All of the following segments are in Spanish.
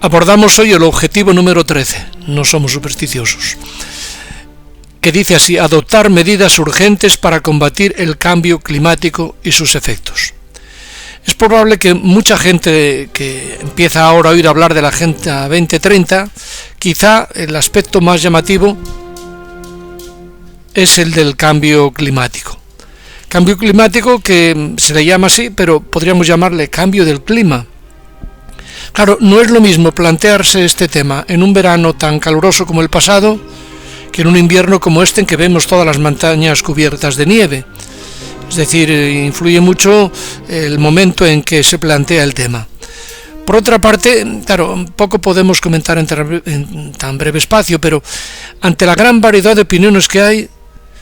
Abordamos hoy el objetivo número 13, no somos supersticiosos, que dice así: adoptar medidas urgentes para combatir el cambio climático y sus efectos. Es probable que mucha gente que empieza ahora a oír hablar de la Agenda 2030, quizá el aspecto más llamativo es el del cambio climático. Cambio climático que se le llama así, pero podríamos llamarle cambio del clima. Claro, no es lo mismo plantearse este tema en un verano tan caluroso como el pasado que en un invierno como este en que vemos todas las montañas cubiertas de nieve. Es decir, influye mucho el momento en que se plantea el tema. Por otra parte, claro, poco podemos comentar en tan breve espacio, pero ante la gran variedad de opiniones que hay,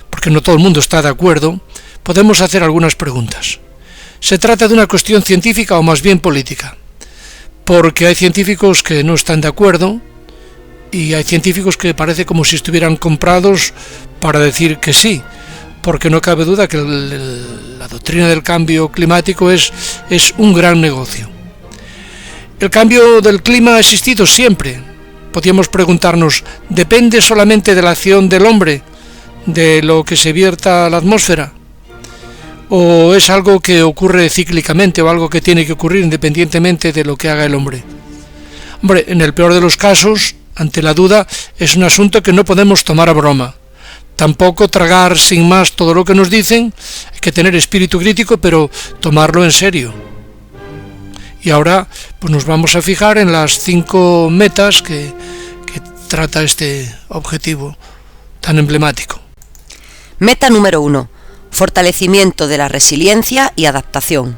porque no todo el mundo está de acuerdo, podemos hacer algunas preguntas. ¿Se trata de una cuestión científica o más bien política? Porque hay científicos que no están de acuerdo y hay científicos que parece como si estuvieran comprados para decir que sí, porque no cabe duda que la doctrina del cambio climático es un gran negocio. El cambio del clima ha existido siempre. Podríamos preguntarnos, ¿depende solamente de la acción del hombre, de lo que se vierta a la atmósfera? ¿O es algo que ocurre cíclicamente o algo que tiene que ocurrir independientemente de lo que haga el hombre? Hombre, en el peor de los casos, ante la duda, es un asunto que no podemos tomar a broma. Tampoco tragar sin más todo lo que nos dicen, hay que tener espíritu crítico, pero tomarlo en serio. Y ahora pues nos vamos a fijar en las 5 metas que trata este objetivo tan emblemático. Meta número 1. Fortalecimiento de la resiliencia y adaptación.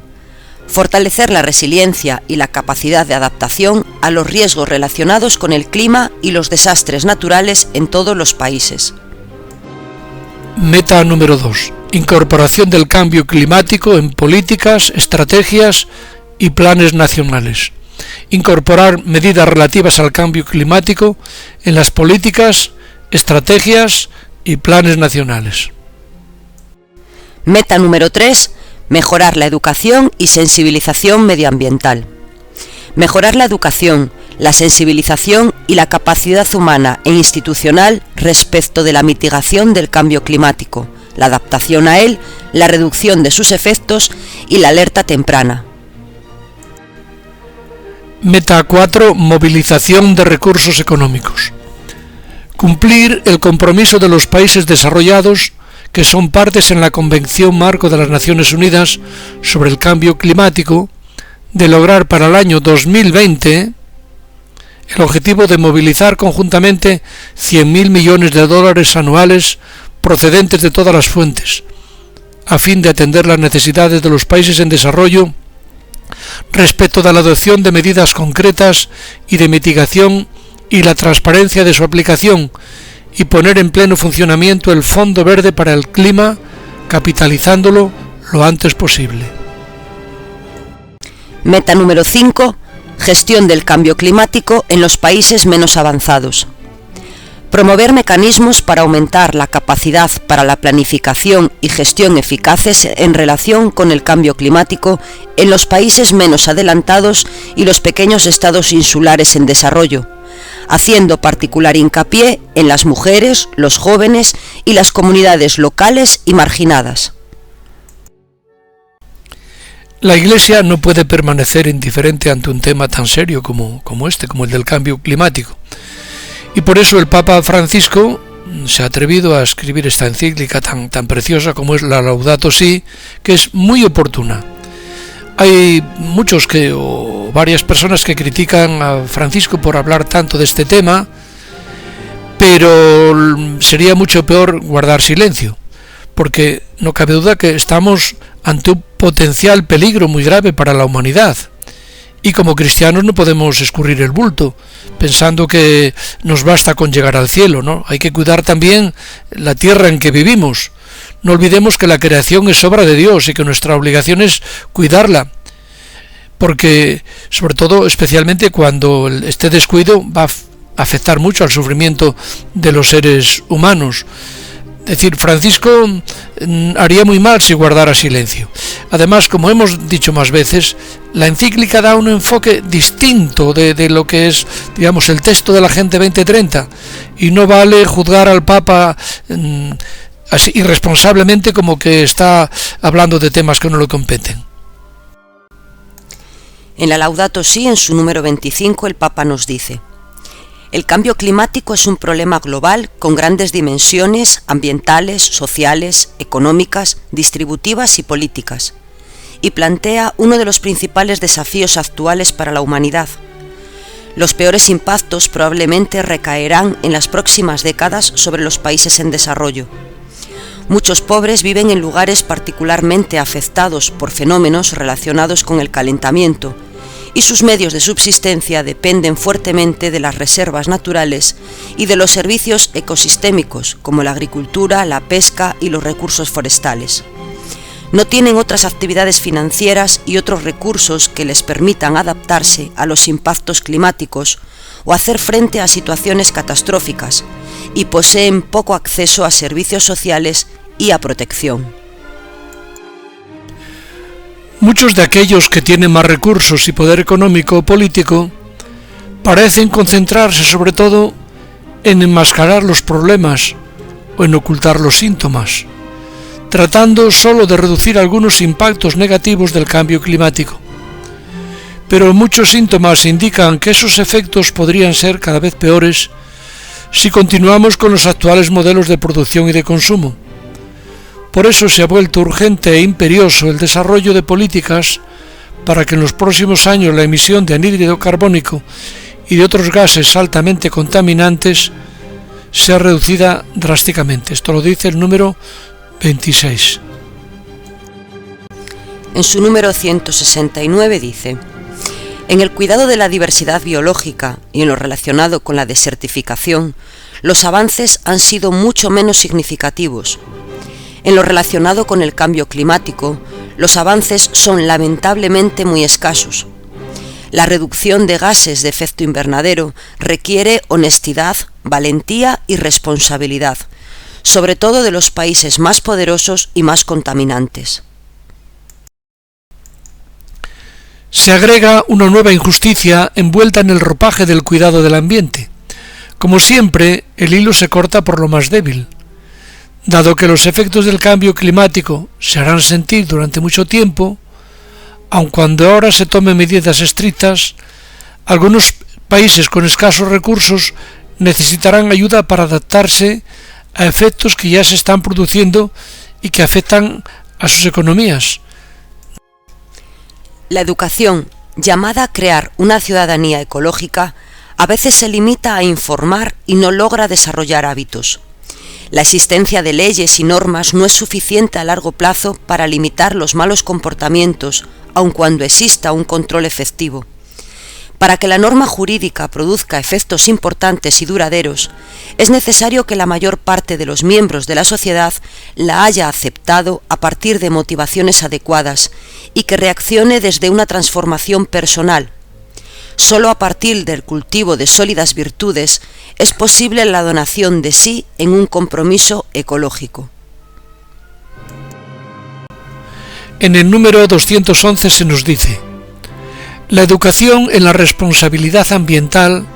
Fortalecer la resiliencia y la capacidad de adaptación a los riesgos relacionados con el clima y los desastres naturales en todos los países. Meta número 2. Incorporación del cambio climático en políticas, estrategias y planes nacionales. Incorporar medidas relativas al cambio climático en las políticas, estrategias y planes nacionales. Meta número 3. Mejorar la educación y sensibilización medioambiental. Mejorar la educación, la sensibilización y la capacidad humana e institucional respecto de la mitigación del cambio climático, la adaptación a él, la reducción de sus efectos y la alerta temprana. Meta 4. Movilización de recursos económicos. Cumplir el compromiso de los países desarrollados que son partes en la Convención Marco de las Naciones Unidas sobre el Cambio Climático, de lograr para el año 2020 el objetivo de movilizar conjuntamente 100.000 millones de dólares anuales procedentes de todas las fuentes, a fin de atender las necesidades de los países en desarrollo respecto de la adopción de medidas concretas y de mitigación y la transparencia de su aplicación, y poner en pleno funcionamiento el Fondo Verde para el Clima, capitalizándolo lo antes posible. Meta número 5. Gestión del cambio climático en los países menos avanzados. Promover mecanismos para aumentar la capacidad para la planificación y gestión eficaces en relación con el cambio climático en los países menos adelantados y los pequeños estados insulares en desarrollo, haciendo particular hincapié en las mujeres, los jóvenes y las comunidades locales y marginadas. La Iglesia no puede permanecer indiferente ante un tema tan serio como el del cambio climático. Y por eso el Papa Francisco se ha atrevido a escribir esta encíclica tan preciosa como es la Laudato Si, que es muy oportuna. Hay muchos o varias personas que critican a Francisco por hablar tanto de este tema, pero sería mucho peor guardar silencio, porque no cabe duda que estamos ante un potencial peligro muy grave para la humanidad. Y como cristianos no podemos escurrir el bulto, pensando que nos basta con llegar al cielo, ¿no? Hay que cuidar también la tierra en que vivimos. No olvidemos que la creación es obra de Dios y que nuestra obligación es cuidarla, porque, sobre todo, especialmente cuando este descuido va a afectar mucho al sufrimiento de los seres humanos. Es decir, Francisco haría muy mal si guardara silencio. Además, como hemos dicho más veces, la encíclica da un enfoque distinto de lo que es, digamos, el texto de la Agenda 2030, y no vale juzgar al Papa así irresponsablemente como que está hablando de temas que no le competen. En la Laudato Si, en su número 25, el Papa nos dice: el cambio climático es un problema global con grandes dimensiones ambientales, sociales, económicas, distributivas y políticas, y plantea uno de los principales desafíos actuales para la humanidad. Los peores impactos probablemente recaerán en las próximas décadas sobre los países en desarrollo. Muchos pobres viven en lugares particularmente afectados por fenómenos relacionados con el calentamiento, y sus medios de subsistencia dependen fuertemente de las reservas naturales y de los servicios ecosistémicos como la agricultura, la pesca y los recursos forestales. No tienen otras actividades financieras y otros recursos que les permitan adaptarse a los impactos climáticos o hacer frente a situaciones catastróficas, y poseen poco acceso a servicios sociales y a protección. Muchos de aquellos que tienen más recursos y poder económico o político parecen concentrarse sobre todo en enmascarar los problemas o en ocultar los síntomas, tratando solo de reducir algunos impactos negativos del cambio climático. Pero muchos síntomas indican que esos efectos podrían ser cada vez peores si continuamos con los actuales modelos de producción y de consumo. Por eso se ha vuelto urgente e imperioso el desarrollo de políticas para que en los próximos años la emisión de anhídrido carbónico y de otros gases altamente contaminantes sea reducida drásticamente. Esto lo dice el número 26. En su número 169 dice: en el cuidado de la diversidad biológica y en lo relacionado con la desertificación, los avances han sido mucho menos significativos. En lo relacionado con el cambio climático, los avances son lamentablemente muy escasos. La reducción de gases de efecto invernadero requiere honestidad, valentía y responsabilidad, sobre todo de los países más poderosos y más contaminantes. Se agrega una nueva injusticia envuelta en el ropaje del cuidado del ambiente. Como siempre, el hilo se corta por lo más débil. Dado que los efectos del cambio climático se harán sentir durante mucho tiempo, aun cuando ahora se tomen medidas estrictas, algunos países con escasos recursos necesitarán ayuda para adaptarse a efectos que ya se están produciendo y que afectan a sus economías. La educación, llamada a crear una ciudadanía ecológica, a veces se limita a informar y no logra desarrollar hábitos. La existencia de leyes y normas no es suficiente a largo plazo para limitar los malos comportamientos, aun cuando exista un control efectivo. Para que la norma jurídica produzca efectos importantes y duraderos, es necesario que la mayor parte de los miembros de la sociedad la haya aceptado a partir de motivaciones adecuadas y que reaccione desde una transformación personal. Solo a partir del cultivo de sólidas virtudes es posible la donación de sí en un compromiso ecológico. En el número 211 se nos dice: la educación en la responsabilidad ambiental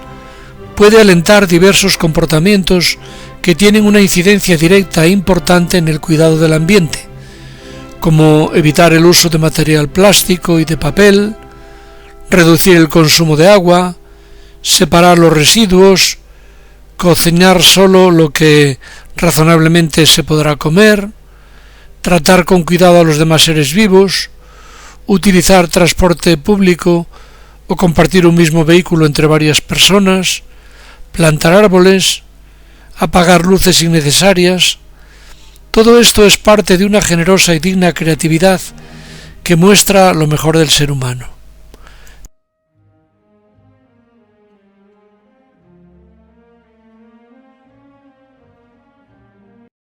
puede alentar diversos comportamientos que tienen una incidencia directa e importante en el cuidado del ambiente, como evitar el uso de material plástico y de papel, reducir el consumo de agua, separar los residuos, cocinar solo lo que razonablemente se podrá comer, tratar con cuidado a los demás seres vivos, utilizar transporte público o compartir un mismo vehículo entre varias personas, plantar árboles, apagar luces innecesarias. Todo esto es parte de una generosa y digna creatividad que muestra lo mejor del ser humano.